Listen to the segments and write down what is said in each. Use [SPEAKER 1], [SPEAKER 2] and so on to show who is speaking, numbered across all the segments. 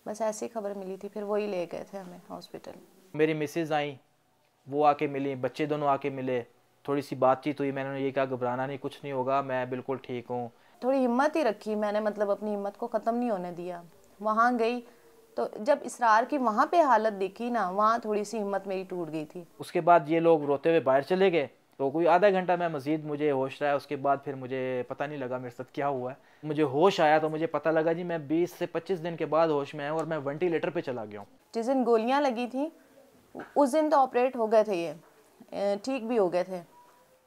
[SPEAKER 1] बस ऐसी खबर मिली थी, फिर वही ले गए थे हमें हॉस्पिटल।
[SPEAKER 2] मेरी मिसेज आई, वो आके मिली, बच्चे दोनों आके मिले, थोड़ी सी बातचीत हुई, मैंने ये कहा घबराना नहीं, कुछ नहीं होगा, मैं बिल्कुल ठीक हूँ।
[SPEAKER 1] थोड़ी हिम्मत ही रखी मैंने, मतलब अपनी हिम्मत को ख़त्म नहीं होने दिया। वहाँ गई तो जब इसरार की वहाँ पे हालत देखी ना, वहाँ थोड़ी सी हिम्मत मेरी टूट गई थी।
[SPEAKER 2] उसके बाद ये लोग रोते हुए बाहर चले गए, तो कोई आधा घंटा मैं मज़ीद मुझे होश रहा है। उसके बाद फिर मुझे पता नहीं लगा मेरे साथ क्या हुआ है। मुझे होश आया तो मुझे पता लगा जी मैं 20 से 25 दिन के बाद होश में आया और मैं वेंटिलेटर पे चला गया हूँ।
[SPEAKER 1] जिस दिन गोलियाँ लगी थी उस दिन तो ऑपरेट हो गए थे, ये ठीक भी हो गए थे।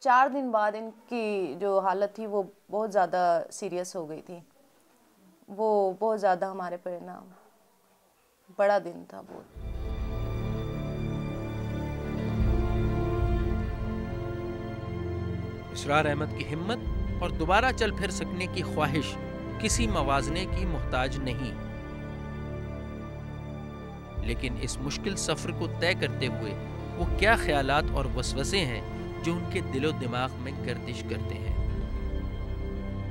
[SPEAKER 1] 4 दिन बाद इनकी जो हालत थी वो बहुत ज़्यादा सीरियस हो गई थी। वो बहुत ज़्यादा हमारे परिणाम बड़ा दिन था वो।
[SPEAKER 3] इसरार अहमद की हिम्मत और दोबारा चल फिर सकने की ख्वाहिश किसी मवाजने की मोहताज नहीं, लेकिन इस मुश्किल सफर को तय करते हुए वो क्या ख्यालात और वसवसे हैं जो उनके दिलो दिमाग में गर्दिश करते हैं।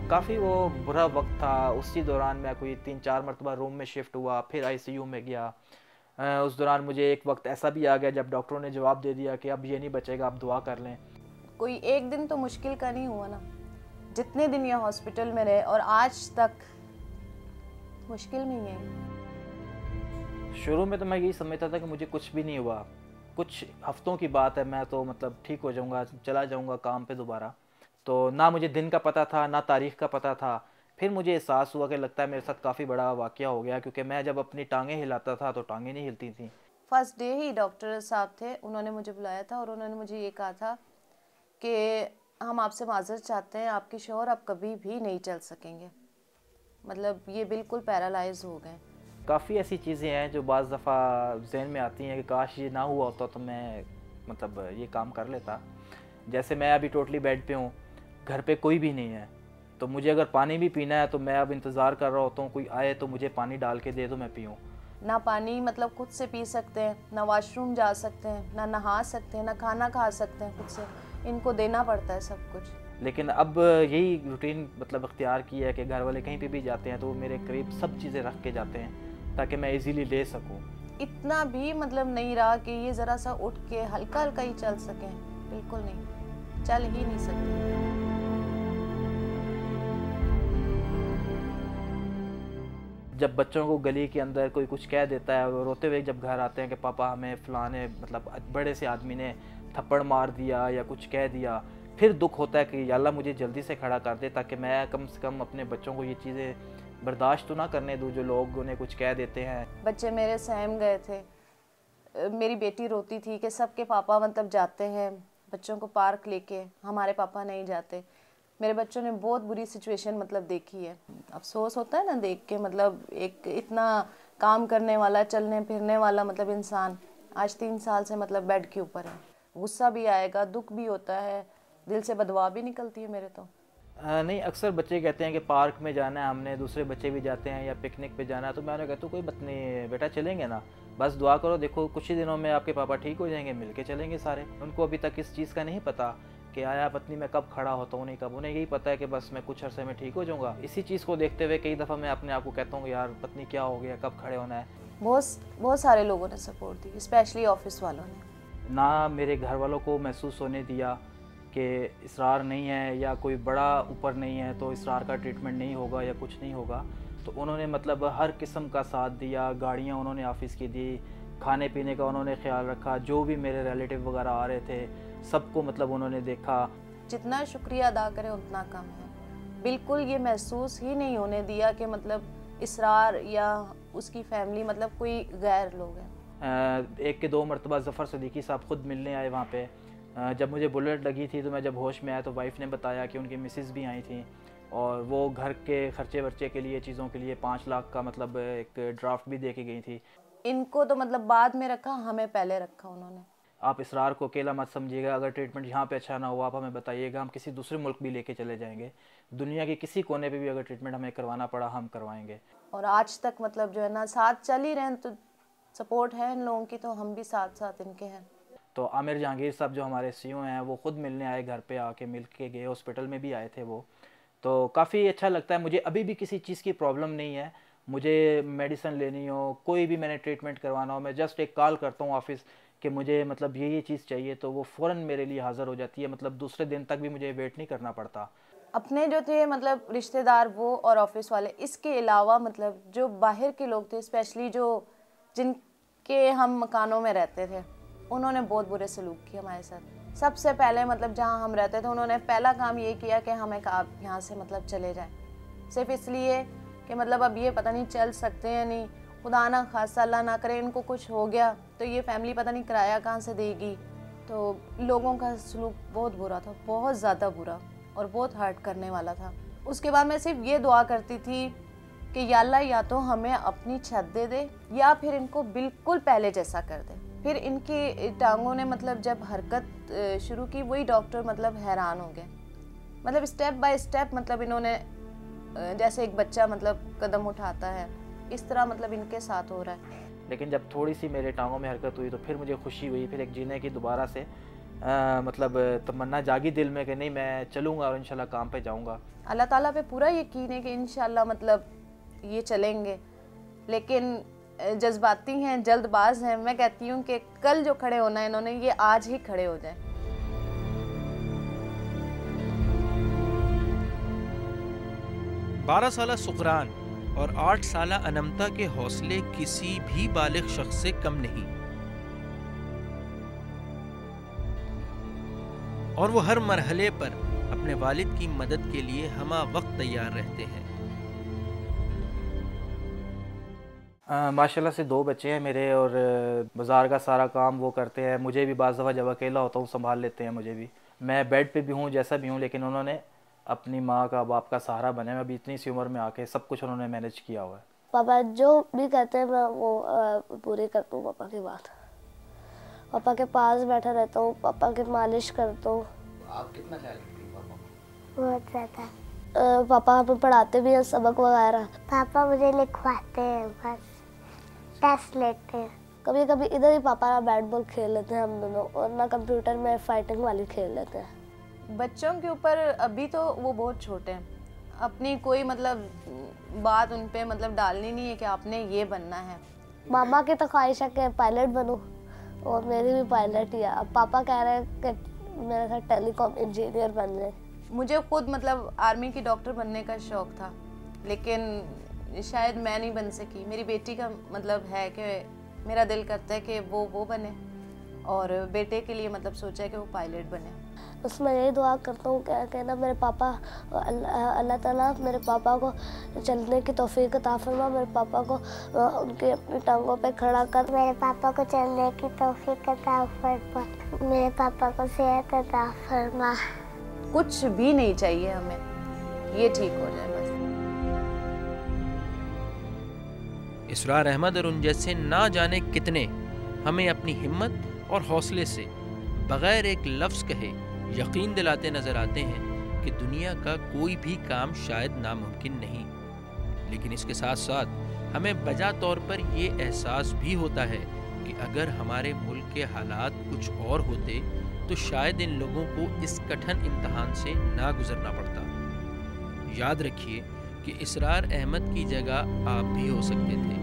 [SPEAKER 2] काफ़ी वो बुरा वक्त था। उसी दौरान मैं कोई 3-4 मरतबा रूम में शिफ्ट हुआ, फिर आईसीयू में गया। उस दौरान मुझे एक वक्त ऐसा भी आ गया जब डॉक्टरों ने जवाब दे दिया कि अब ये नहीं बचेगा, आप दुआ कर लें।
[SPEAKER 1] कोई एक दिन तो मुश्किल का नहीं हुआ ना, जितने दिन ये हॉस्पिटल में रहे, और आज तक मुश्किल में ही है।
[SPEAKER 2] शुरू में तो मैं यही समझता था कि मुझे कुछ भी नहीं हुआ, कुछ हफ्तों की बात है, मैं तो मतलब ठीक हो जाऊंगा, चला जाऊंगा काम पे दोबारा। तो ना मुझे दिन का पता था ना तारीख का पता था। फिर मुझे एहसास हुआ कि लगता है मेरे साथ काफ़ी बड़ा वाक़या हो गया, क्योंकि मैं जब अपनी टांगें हिलाता था तो टांगें नहीं हिलती थी।
[SPEAKER 1] फर्स्ट डे ही डॉक्टर साहब थे, उन्होंने मुझे बुलाया था और उन्होंने मुझे ये कहा था कि हम आपसे माजरत चाहते हैं, आपके शौहर अब कभी भी नहीं चल सकेंगे, मतलब ये बिल्कुल पैरालाइज हो गए।
[SPEAKER 2] काफ़ी ऐसी चीज़ें हैं जो बाज़ दफ़ा जहन में आती हैं कि काश ये ना हुआ होता तो मैं मतलब ये काम कर लेता। जैसे मैं अभी टोटली बेड पे हूँ, घर पे कोई भी नहीं है, तो मुझे अगर पानी भी पीना है तो मैं अब इंतज़ार कर रहा होता हूँ कोई आए तो मुझे पानी डाल के दे दो, मैं पीऊँ।
[SPEAKER 1] ना पानी मतलब खुद से पी सकते हैं, ना वॉशरूम जा सकते हैं, ना नहा सकते हैं, ना खाना खा सकते हैं खुद से, इनको देना पड़ता है सब कुछ।
[SPEAKER 2] लेकिन अब यही रूटीन मतलब इख्तियार की है कि घर वाले कहीं पे भी जाते हैं तो वो मेरे करीब सब चीज़ें रख के जाते हैं ताकि मैं इजीली ले सकूं।
[SPEAKER 1] इतना भी मतलब नहीं रहा कि ये ज़रा सा उठ के हल्का हल्का ही चल सकें, बिल्कुल नहीं, चल ही नहीं सकते।
[SPEAKER 2] जब बच्चों को गली के अंदर कोई कुछ कह देता है, वो रोते हुए जब घर आते हैं कि पापा हमें फ़लाने मतलब बड़े से आदमी ने थप्पड़ मार दिया या कुछ कह दिया, फिर दुख होता है कि या अल्लाह मुझे जल्दी से खड़ा कर दे ताकि मैं कम से कम अपने बच्चों को ये चीज़ें बर्दाश्त तो ना करने दूँ जो लोग उन्हें कुछ कह देते हैं।
[SPEAKER 1] बच्चे मेरे सहम गए थे। मेरी बेटी रोती थी कि सबके पापा मतलब जाते हैं बच्चों को पार्क लेके, हमारे पापा नहीं जाते। मेरे बच्चों ने बहुत बुरी सिचुएशन मतलब देखी है। अफसोस होता है ना देख के, मतलब एक इतना काम करने वाला, चलने फिरने वाला मतलब इंसान आज 3 साल से मतलब बेड के ऊपर है। गुस्सा भी आएगा, दुख भी होता है, दिल से बदवा भी निकलती है मेरे तो।
[SPEAKER 2] नहीं, अक्सर बच्चे कहते हैं कि पार्क में जाना है हमने, दूसरे बच्चे भी जाते हैं, या पिकनिक पे जाना है, तो मैं उन्हें कहता हूँ कोई बात नहीं बेटा, चलेंगे ना, बस दुआ करो, देखो कुछ ही दिनों में आपके पापा ठीक हो जाएंगे, मिलके चलेंगे सारे। उनको अभी तक इस चीज़ का नहीं पता कि आया पत्नी में कब खड़ा होता हूँ नहीं कब, उन्हें यही पता है कि बस मैं कुछ अरसे में ठीक हो जाऊँगा। इसी चीज़ को देखते हुए कई दफ़ा मैं अपने आप को कहता हूँ यार पत्नी क्या हो गया, कब खड़े होना है।
[SPEAKER 1] बहुत बहुत सारे लोगों ने सपोर्ट दी, स्पेशली ऑफिस वालों ने।
[SPEAKER 2] ना मेरे घर वालों को महसूस होने दिया कि इसरार नहीं है या कोई बड़ा ऊपर नहीं है तो इसरार का ट्रीटमेंट नहीं होगा या कुछ नहीं होगा। तो उन्होंने मतलब हर किस्म का साथ दिया, गाड़ियाँ उन्होंने ऑफिस की दी, खाने पीने का उन्होंने ख्याल रखा, जो भी मेरे रिलेटिव वगैरह आ रहे थे सबको मतलब उन्होंने देखा।
[SPEAKER 1] जितना शुक्रिया अदा करें उतना कम है। बिल्कुल ये महसूस ही नहीं होने दिया कि मतलब इसरार या उसकी फैमिली मतलब कोई गैर लोग हैं।
[SPEAKER 2] एक के दो मरतबा ज़फ़र सदीकी साहब ख़ुद मिलने आए वहाँ पे। जब मुझे बुलेट लगी थी तो मैं जब होश में आया तो वाइफ़ ने बताया कि उनकी मिसेस भी आई थी और वो घर के खर्चे वर्चे के लिए, चीज़ों के लिए 5 लाख का मतलब एक ड्राफ्ट भी दे के गई थी।
[SPEAKER 1] इनको तो मतलब बाद में रखा, हमें पहले रखा उन्होंने।
[SPEAKER 2] आप इसरार को अकेला मत समझिएगा, अगर ट्रीटमेंट यहाँ पे अच्छा ना हुआ आप हमें बताइएगा, हम किसी दूसरे मुल्क भी लेके चले जाएंगे, दुनिया के किसी कोने पे भी अगर ट्रीटमेंट हमें करवाना पड़ा हम करवाएंगे।
[SPEAKER 1] और आज तक मतलब जो है ना साथ चल ही रहे हैं, तो सपोर्ट है इन लोगों की, तो हम भी साथ साथ इनके हैं।
[SPEAKER 2] तो आमिर जहांगीर साहब जो हमारे सीईओ हैं वो ख़ुद मिलने आए, घर पे आके मिल के गए, हॉस्पिटल में भी आए थे वो। तो काफ़ी अच्छा लगता है मुझे, अभी भी किसी चीज़ की प्रॉब्लम नहीं है। मुझे मेडिसिन लेनी हो, कोई भी मैंने ट्रीटमेंट करवाना हो, मैं जस्ट एक कॉल करता हूँ ऑफिस कि मुझे मतलब ये चीज़ चाहिए, तो वो फ़ौरन मेरे लिए हाज़िर हो जाती है। मतलब दूसरे दिन तक भी मुझे वेट नहीं करना पड़ता।
[SPEAKER 1] अपने जो थे मतलब रिश्तेदार वो और ऑफिस वाले, इसके अलावा मतलब जो बाहर के लोग थे, स्पेशली जो जिनके हम मकानों में रहते थे, उन्होंने बहुत बुरे सलूक किए हमारे साथ। सबसे पहले मतलब जहाँ हम रहते थे, उन्होंने पहला काम ये किया कि हमें आप यहाँ से मतलब चले जाएं, सिर्फ इसलिए कि मतलब अब ये पता नहीं चल सकते हैं नहीं, खुदा ना खासा अल्लाह ना करे इनको कुछ हो गया तो ये फैमिली पता नहीं किराया कहाँ से देगी। तो लोगों का सलूक बहुत बुरा था, बहुत ज़्यादा बुरा और बहुत हर्ट करने वाला था। उसके बाद मैं सिर्फ ये दुआ करती थी कि या अल्लाह या तो हमें अपनी छत दे दे या फिर इनको बिल्कुल पहले जैसा कर दे। फिर इनकी टांगों ने मतलब जब हरकत शुरू की, वही डॉक्टर मतलब हैरान हो गए। मतलब स्टेप बाय स्टेप मतलब इन्होंने जैसे एक बच्चा मतलब कदम उठाता है, इस तरह मतलब इनके साथ हो रहा है।
[SPEAKER 2] लेकिन जब थोड़ी सी मेरे टांगों में हरकत हुई तो फिर मुझे खुशी हुई, फिर एक जीने की दोबारा से मतलब तमन्ना जागी दिल में कि नहीं मैं चलूँगा और इंशाल्लाह काम पे जाऊँगा।
[SPEAKER 1] अल्लाह ताला पे पूरा यकीन है कि इंशाल्लाह मतलब ये चलेंगे, लेकिन जज्बाती हैं, जल्दबाज हैं। मैं कहती हूँ कि कल जो खड़े होना है इन्होंने, ये आज ही खड़े हो जाएं।
[SPEAKER 3] 12 साला सुकरान और 8 साला अनमता के हौसले किसी भी बालिग शख्स से कम नहीं, और वो हर मरहले पर अपने वालिद की मदद के लिए हमा वक्त तैयार रहते हैं।
[SPEAKER 2] माशाल्लाह से 2 बच्चे हैं मेरे और बाज़ार का सारा काम वो करते हैं। मुझे भी बाज़ दफ़ा जब अकेला होता हूँ संभाल लेते हैं मुझे भी। मैं बेड पे भी हूँ जैसा भी हूँ, लेकिन उन्होंने अपनी माँ का बाप का सहारा बने। मैं अभी इतनी सी उम्र में आके सब कुछ उन्होंने मैनेज किया हुआ है।
[SPEAKER 4] पापा जो भी कहते हैं मैं वो पूरी करता हूँ पापा की बात। पापा के पास बैठा रहता हूँ, पापा की मालिश करता हूँ।
[SPEAKER 5] आप कितना ख्याल रखती हैं पापा का?
[SPEAKER 4] बहुत ज़्यादा। पापा हमें पढ़ाते भी हैं सबक वगैरह। पापा मुझे लिखवाते हैं, बस टेस्ट लेते हैं। कभी कभी इधर ही पापा बैट बॉल खेल लेते हैं हम दोनों, और ना कंप्यूटर में फाइटिंग वाली खेल लेते हैं।
[SPEAKER 1] बच्चों के ऊपर अभी तो वो बहुत छोटे हैं, अपनी कोई मतलब बात उन पे मतलब डालनी नहीं है कि आपने ये बनना है।
[SPEAKER 4] मामा की तो ख्वाहिश है कि पायलट बनूं, और मेरी भी पायलट ही है। अब पापा कह रहे हैं कि मेरे साथ टेलीकॉम इंजीनियर बन जाए। मुझे खुद मतलब आर्मी की डॉक्टर बनने का शौक़ था, लेकिन शायद मैं नहीं बन सकी। मेरी बेटी का मतलब है कि मेरा दिल करता है कि वो बने, और बेटे के लिए मतलब सोचा है कि वो पायलट बने। बस मैं यही दुआ करता हूँ कि ना मेरे पापा, अल्लाह ताला मेरे पापा को चलने की तौफीक अता फरमा, मेरे पापा को उनके अपनी टांगों पे खड़ा कर, मेरे पापा को चलने की तौफीक अता फरमा, मेरे पापा को सेहत अता फरमा। कुछ भी नहीं चाहिए हमें, ये ठीक हो जाए बस।
[SPEAKER 3] इसरार अहमद और उन जैसे ना जाने कितने हमें अपनी हिम्मत और हौसले से बगैर एक लफ्ज़ कहे यकीन दिलाते नज़र आते हैं कि दुनिया का कोई भी काम शायद नामुमकिन नहीं। लेकिन इसके साथ साथ हमें बजा तौर पर ये एहसास भी होता है कि अगर हमारे मुल्क के हालात कुछ और होते तो शायद इन लोगों को इस कठिन इम्तहान से ना गुजरना पड़ता। याद रखिए कि इसरार अहमद की जगह आप भी हो सकते थे।